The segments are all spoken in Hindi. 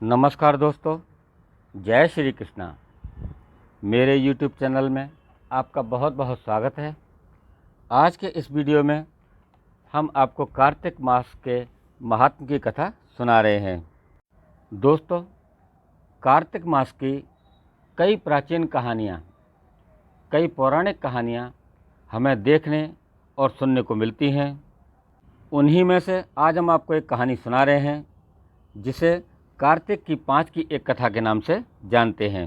नमस्कार दोस्तों, जय श्री कृष्णा। मेरे YouTube चैनल में आपका बहुत बहुत स्वागत है। आज के इस वीडियो में हम आपको कार्तिक मास के महात्म की कथा सुना रहे हैं। दोस्तों, कार्तिक मास की कई प्राचीन कहानियाँ, कई पौराणिक कहानियाँ हमें देखने और सुनने को मिलती हैं। उन्हीं में से आज हम आपको एक कहानी सुना रहे हैं जिसे कार्तिक की 5 की एक कथा के नाम से जानते हैं।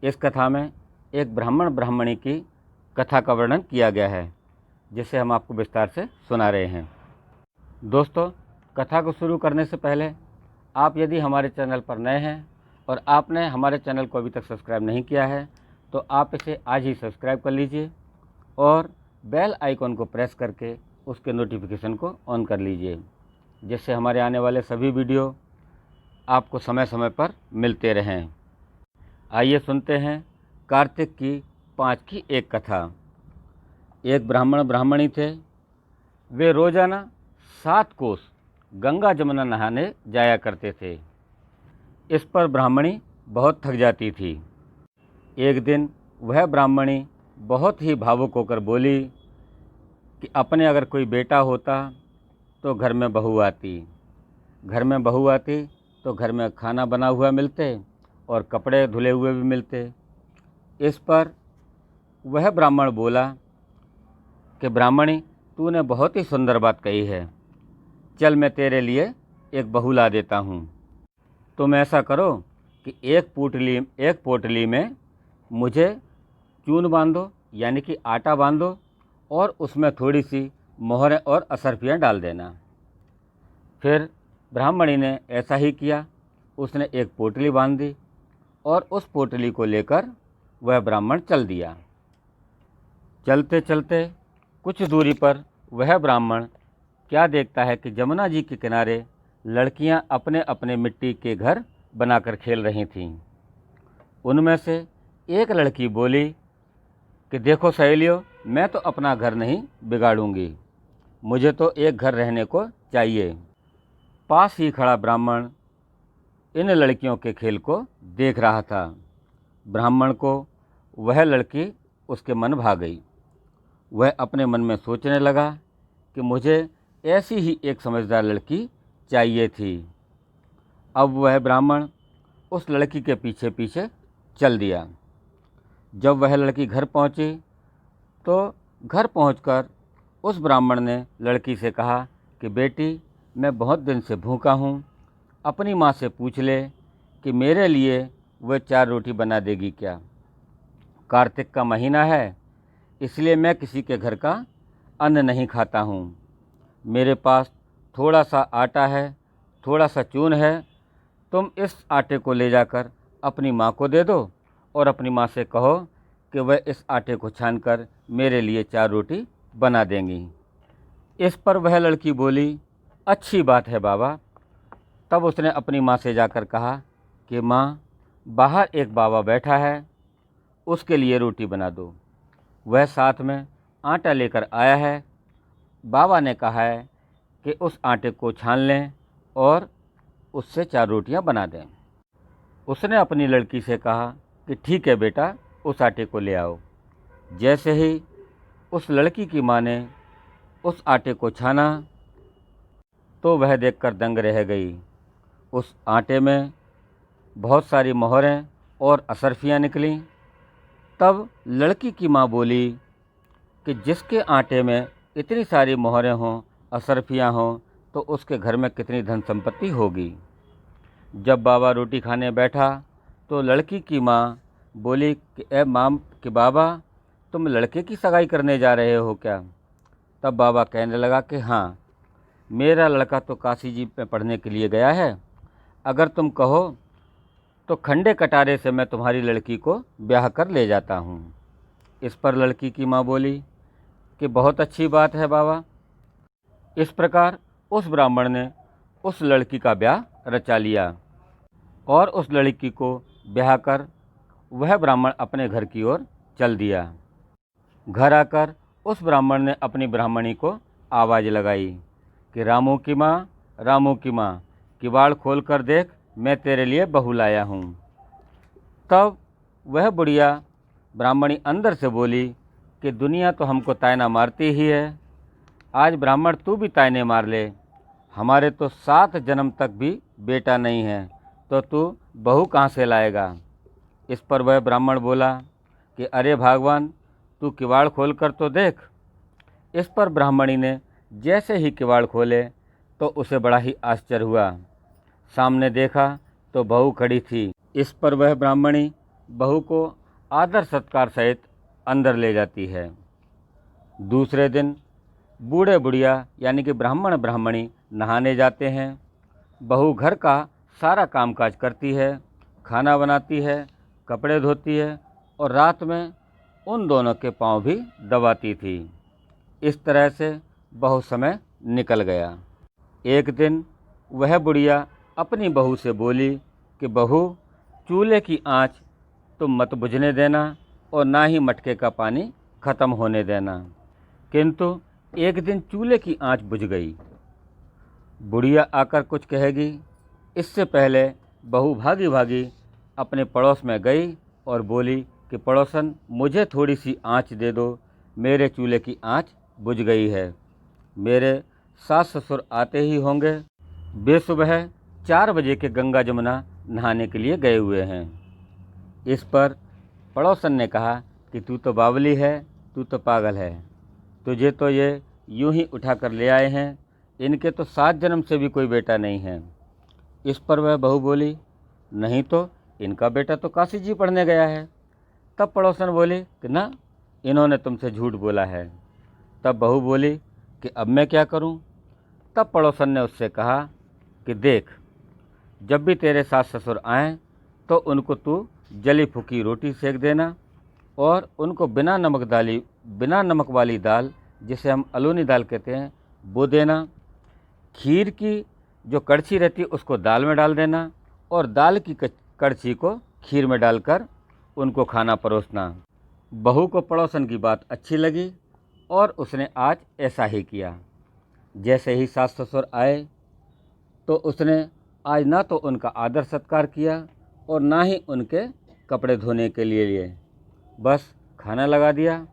इस कथा में एक ब्राह्मण ब्राह्मणी की कथा का वर्णन किया गया है जिसे हम आपको विस्तार से सुना रहे हैं। दोस्तों, कथा को शुरू करने से पहले आप यदि हमारे चैनल पर नए हैं और आपने हमारे चैनल को अभी तक सब्सक्राइब नहीं किया है तो आप इसे आज ही सब्सक्राइब कर लीजिए और बेल आइकॉन को प्रेस करके उसके नोटिफिकेशन को ऑन कर लीजिए, जिससे हमारे आने वाले सभी वीडियो आपको समय समय पर मिलते रहें। आइए सुनते हैं कार्तिक की 5 की एक कथा। एक ब्राह्मण ब्राह्मणी थे। वे रोजाना 7 कोस गंगा जमुना नहाने जाया करते थे। इस पर ब्राह्मणी बहुत थक जाती थी। एक दिन वह ब्राह्मणी बहुत ही भावुक होकर बोली कि अपने अगर कोई बेटा होता तो घर में बहू आती, घर में बहू आती तो घर में खाना बना हुआ मिलते और कपड़े धुले हुए भी मिलते। इस पर वह ब्राह्मण बोला कि ब्राह्मणी, तूने बहुत ही सुंदर बात कही है। चल, मैं तेरे लिए एक बहू ला देता हूँ। तुम ऐसा करो कि एक पोटली में मुझे चून बांधो, यानी कि आटा बांधो, और उसमें थोड़ी सी मोहरें और असरफियाँ डाल देना। फिर ब्राह्मणी ने ऐसा ही किया। उसने एक पोटली बांध दी और उस पोटली को लेकर वह ब्राह्मण चल दिया। चलते चलते कुछ दूरी पर वह ब्राह्मण क्या देखता है कि जमुना जी के किनारे लड़कियां अपने अपने मिट्टी के घर बनाकर खेल रही थीं। उनमें से एक लड़की बोली कि देखो सहेलियों, मैं तो अपना घर नहीं बिगाड़ूंगी, मुझे तो एक घर रहने को चाहिए। पास ही खड़ा ब्राह्मण इन लड़कियों के खेल को देख रहा था। ब्राह्मण को वह लड़की उसके मन भा गई। वह अपने मन में सोचने लगा कि मुझे ऐसी ही एक समझदार लड़की चाहिए थी। अब वह ब्राह्मण उस लड़की के पीछे पीछे चल दिया। जब वह लड़की घर पहुंची तो घर पहुंचकर उस ब्राह्मण ने लड़की से कहा कि बेटी, मैं बहुत दिन से भूखा हूँ, अपनी माँ से पूछ ले कि मेरे लिए वह 4 रोटी बना देगी क्या। कार्तिक का महीना है, इसलिए मैं किसी के घर का अन्न नहीं खाता हूँ। मेरे पास थोड़ा सा आटा है, थोड़ा सा चून है। तुम इस आटे को ले जाकर अपनी माँ को दे दो और अपनी माँ से कहो कि वह इस आटे को छानकर मेरे लिए 4 रोटी बना देंगी। इस पर वह लड़की बोली, अच्छी बात है बाबा। तब उसने अपनी माँ से जाकर कहा कि माँ, बाहर एक बाबा बैठा है, उसके लिए रोटी बना दो। वह साथ में आटा लेकर आया है। बाबा ने कहा है कि उस आटे को छान लें और उससे 4 रोटियां बना दें। उसने अपनी लड़की से कहा कि ठीक है बेटा, उस आटे को ले आओ। जैसे ही उस लड़की की माँ ने उस आटे को छाना तो वह देखकर दंग रह गई। उस आटे में बहुत सारी मोहरें और असरफियाँ निकलीं। तब लड़की की माँ बोली कि जिसके आटे में इतनी सारी मोहरें हों, असरफियाँ हों, तो उसके घर में कितनी धन संपत्ति होगी। जब बाबा रोटी खाने बैठा तो लड़की की माँ बोली कि ए माँ, कि बाबा, तुम लड़के की सगाई करने जा रहे हो क्या। तब बाबा कहने लगा कि हाँ, मेरा लड़का तो काशी जी में पढ़ने के लिए गया है। अगर तुम कहो तो खंडे कटारे से मैं तुम्हारी लड़की को ब्याह कर ले जाता हूँ। इस पर लड़की की माँ बोली कि बहुत अच्छी बात है बाबा। इस प्रकार उस ब्राह्मण ने उस लड़की का ब्याह रचा लिया और उस लड़की को ब्याह कर वह ब्राह्मण अपने घर की ओर चल दिया। घर आकर उस ब्राह्मण ने अपनी ब्राह्मणी को आवाज़ लगाई कि रामू की माँ, रामू की माँ, किवाड़ खोल कर देख मैं तेरे लिए बहू लाया हूँ। तब वह बुढ़िया ब्राह्मणी अंदर से बोली कि दुनिया तो हमको तायना मारती ही है, आज ब्राह्मण तू भी तायने मार ले, हमारे तो 7 जन्म तक भी बेटा नहीं है, तो तू बहू कहाँ से लाएगा। इस पर वह ब्राह्मण बोला कि अरे भगवान, तू किवाड़ खोल कर तो देख। इस पर ब्राह्मणी ने जैसे ही किवाड़ खोले तो उसे बड़ा ही आश्चर्य हुआ। सामने देखा तो बहू खड़ी थी। इस पर वह ब्राह्मणी बहू को आदर सत्कार सहित अंदर ले जाती है। दूसरे दिन बूढ़े बुढ़िया यानी कि ब्राह्मण ब्राह्मणी नहाने जाते हैं। बहू घर का सारा कामकाज करती है, खाना बनाती है, कपड़े धोती है और रात में उन दोनों के पांव भी दबाती थी। इस तरह से बहुत समय निकल गया। एक दिन वह बुढ़िया अपनी बहू से बोली कि बहू, चूल्हे की आंच तुम मत बुझने देना और ना ही मटके का पानी ख़त्म होने देना। किंतु एक दिन चूल्हे की आंच बुझ गई। बुढ़िया आकर कुछ कहेगी, इससे पहले बहू भागी भागी अपने पड़ोस में गई और बोली कि पड़ोसन, मुझे थोड़ी सी आंच दे दो, मेरे चूल्हे की आंच बुझ गई है। मेरे सास ससुर आते ही होंगे, वे सुबह 4 बजे के गंगा जमुना नहाने के लिए गए हुए हैं। इस पर पड़ोसन ने कहा कि तू तो बावली है, तू तो पागल है, तुझे तो ये यूं ही उठा कर ले आए हैं, इनके तो 7 जन्म से भी कोई बेटा नहीं है। इस पर वह बहू बोली, नहीं तो इनका बेटा तो काशी जी पढ़ने गया है। तब पड़ोसन बोली कि ना, इन्होंने तुमसे झूठ बोला है। तब बहू बोली कि अब मैं क्या करूं? तब पड़ोसन ने उससे कहा कि देख, जब भी तेरे सास ससुर आएँ तो उनको तू जली फूकी रोटी सेक देना और उनको बिना नमक वाली दाल, जिसे हम अलूनी दाल कहते हैं, वो देना। खीर की जो कड़छी रहती है उसको दाल में डाल देना और दाल की कड़छी को खीर में डालकर उनको खाना परोसना। बहू को पड़ोसन की बात अच्छी लगी और उसने आज ऐसा ही किया। जैसे ही सास ससुर आए तो उसने आज ना तो उनका आदर सत्कार किया और ना ही उनके कपड़े धोने के लिए बस खाना लगा दिया।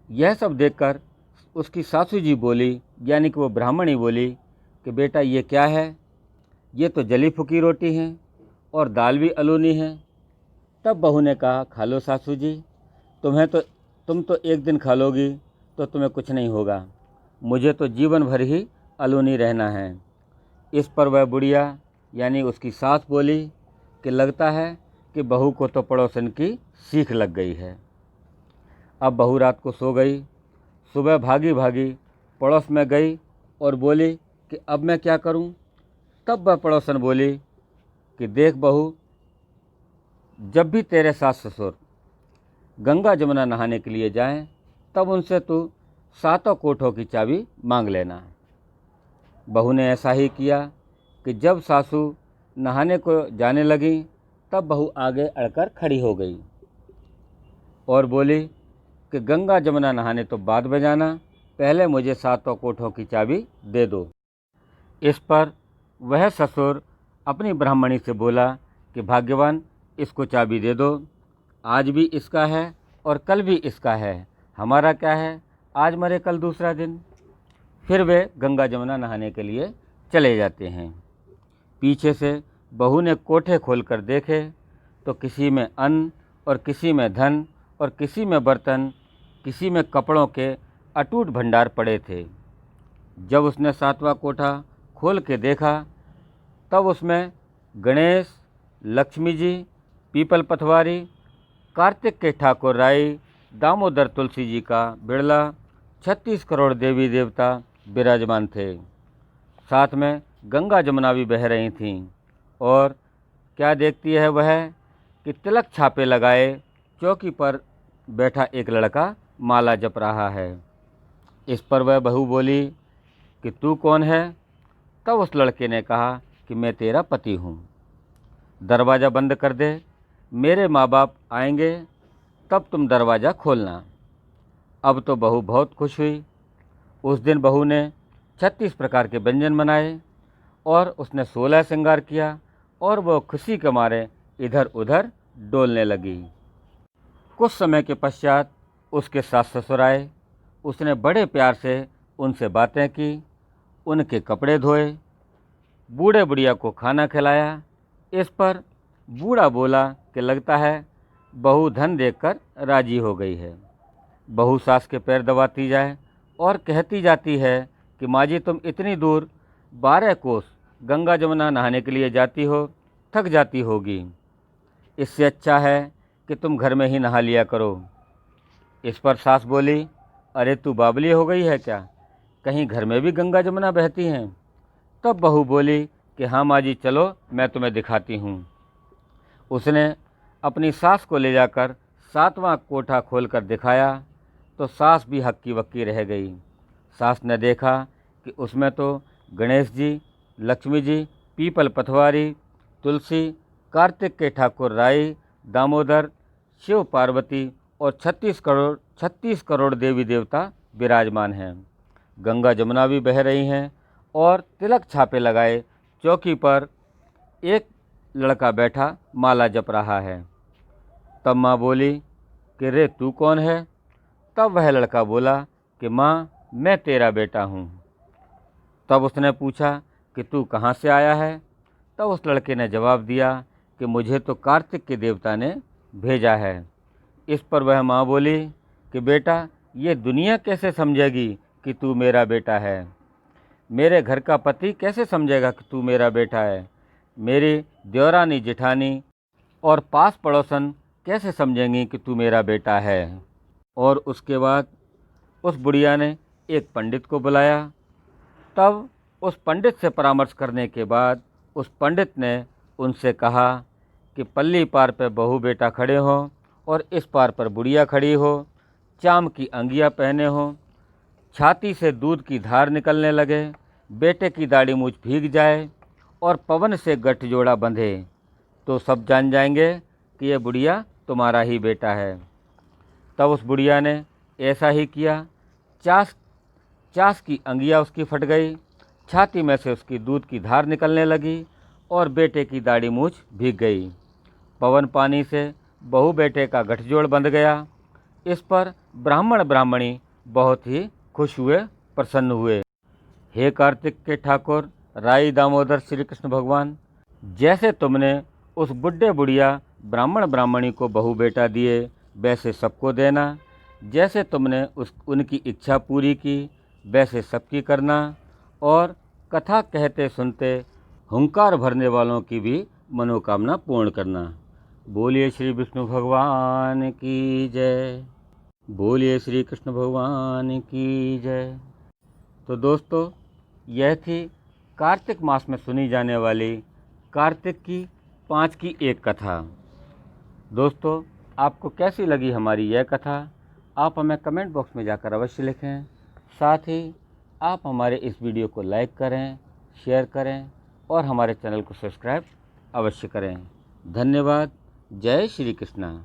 यह सब देखकर उसकी सासू जी बोली, यानी कि वो ब्राह्मणी बोली कि बेटा ये क्या है, ये तो जली फूकी रोटी हैं और दाल भी अलूनी है। तब बहू ने कहा, खा लो सासू जी, तुम तो एक दिन खा लोगी तो तुम्हें कुछ नहीं होगा, मुझे तो जीवन भर ही अलूनी रहना है। इस पर वह बुढ़िया यानी उसकी सास बोली कि लगता है कि बहू को तो पड़ोसन की सीख लग गई है। अब बहू रात को सो गई। सुबह भागी भागी पड़ोस में गई और बोली कि अब मैं क्या करूं? तब वह पड़ोसन बोली कि देख बहू, जब भी तेरे सास ससुर गंगा जमुना नहाने के लिए जाएं, तब उनसे तू 7 कोठों की चाबी मांग लेना। बहू ने ऐसा ही किया कि जब सासू नहाने को जाने लगी तब बहू आगे अड़कर खड़ी हो गई और बोली कि गंगा जमुना नहाने तो बाद में जाना, पहले मुझे 7 कोठों की चाबी दे दो। इस पर वह ससुर अपनी ब्राह्मणी से बोला कि भाग्यवान, इसको चाबी दे दो, आज भी इसका है और कल भी इसका है, हमारा क्या है, आज मरे कल दूसरा दिन। फिर वे गंगा जमुना नहाने के लिए चले जाते हैं। पीछे से बहू ने कोठे खोलकर देखे तो किसी में अन्न और किसी में धन और किसी में बर्तन, किसी में कपड़ों के अटूट भंडार पड़े थे। जब उसने 7वां कोठा खोल के देखा तब उसमें गणेश, लक्ष्मी जी, पीपल पथवारी, कार्तिक के ठाकुर राई, दामोदर तुलसी जी का बिड़ला, 36 करोड़ देवी देवता विराजमान थे। साथ में गंगा जमुना भी बह रही थीं। और क्या देखती है वह कि तिलक छापे लगाए चौकी पर बैठा एक लड़का माला जप रहा है। इस पर वह बहू बोली कि तू कौन है? तब उस लड़के ने कहा कि मैं तेरा पति हूँ, दरवाज़ा बंद कर दे, मेरे माँ बाप आएंगे तब तुम दरवाज़ा खोलना। अब तो बहू बहुत खुश हुई। उस दिन बहू ने 36 प्रकार के व्यंजन बनाए और उसने 16 श्रृंगार किया और वो खुशी के मारे इधर उधर डोलने लगी। कुछ समय के पश्चात उसके सास ससुर आए। उसने बड़े प्यार से उनसे बातें की, उनके कपड़े धोए, बूढ़े बुढ़िया को खाना खिलाया। इस पर बूढ़ा बोला कि लगता है बहू धन देखकर राजी हो गई है। बहू सास के पैर दबाती जाए और कहती जाती है कि माँ जी तुम इतनी दूर 12 कोस गंगा जमुना नहाने के लिए जाती हो, थक जाती होगी। इससे अच्छा है कि तुम घर में ही नहा लिया करो। इस पर सास बोली, अरे तू बावली हो गई है क्या, कहीं घर में भी गंगा जमुना बहती हैं। तब बहू बोली कि हाँ माँ जी चलो मैं तुम्हें दिखाती हूँ। उसने अपनी सास को ले जाकर 7वां कोठा खोलकर दिखाया तो सास भी हक्की बक्की रह गई। सास ने देखा कि उसमें तो गणेश जी, लक्ष्मी जी, पीपल पथवारी, तुलसी, कार्तिक के ठाकुर राई, दामोदर, शिव पार्वती और 36 करोड़ देवी देवता विराजमान हैं। गंगा जमुना भी बह रही हैं और तिलक छापे लगाए चौकी पर एक लड़का बैठा माला जप रहा है। तब माँ बोली कि रे तू कौन है। तब वह लड़का बोला कि माँ मैं तेरा बेटा हूँ। तब उसने पूछा कि तू कहाँ से आया है। तब उस लड़के ने जवाब दिया कि मुझे तो कार्तिक के देवता ने भेजा है। इस पर वह माँ बोली कि बेटा ये दुनिया कैसे समझेगी कि तू मेरा बेटा है, मेरे घर का पति कैसे समझेगा कि तू मेरा बेटा है, मेरी देवरानी जेठानी और पास पड़ोसन कैसे समझेंगी कि तू मेरा बेटा है। और उसके बाद उस बुढ़िया ने एक पंडित को बुलाया। तब उस पंडित से परामर्श करने के बाद उस पंडित ने उनसे कहा कि पल्ली पार पर बहू बेटा खड़े हों और इस पार पर बुढ़िया खड़ी हो, चाम की अंगिया पहने हों, छाती से दूध की धार निकलने लगे, बेटे की दाढ़ी मूछ भीग जाए और पवन से गठजोड़ा बंधे तो सब जान जाएंगे कि यह बुढ़िया तुम्हारा ही बेटा है। तब उस बुढ़िया ने ऐसा ही किया। चास की अंगिया उसकी फट गई, छाती में से उसकी दूध की धार निकलने लगी और बेटे की दाढ़ी मूछ भीग गई। पवन पानी से बहू बेटे का गठजोड़ बंध गया। इस पर ब्राह्मण ब्राह्मणी बहुत ही खुश हुए, प्रसन्न हुए। हे कार्तिक के ठाकुर राई दामोदर श्री कृष्ण भगवान, जैसे तुमने उस बुढ़े बुढ़िया ब्राह्मण ब्राह्मणी को बहू बेटा दिए वैसे सबको देना। जैसे तुमने उनकी इच्छा पूरी की वैसे सबकी करना। और कथा कहते सुनते हुंकार भरने वालों की भी मनोकामना पूर्ण करना। बोलिए श्री विष्णु भगवान की जय। बोलिए श्री कृष्ण भगवान की जय। तो दोस्तों यह थी कार्तिक मास में सुनी जाने वाली कार्तिक की 5 की एक कथा। दोस्तों आपको कैसी लगी हमारी यह कथा, आप हमें कमेंट बॉक्स में जाकर अवश्य लिखें। साथ ही आप हमारे इस वीडियो को लाइक करें, शेयर करें और हमारे चैनल को सब्सक्राइब अवश्य करें। धन्यवाद। जय श्री कृष्ण।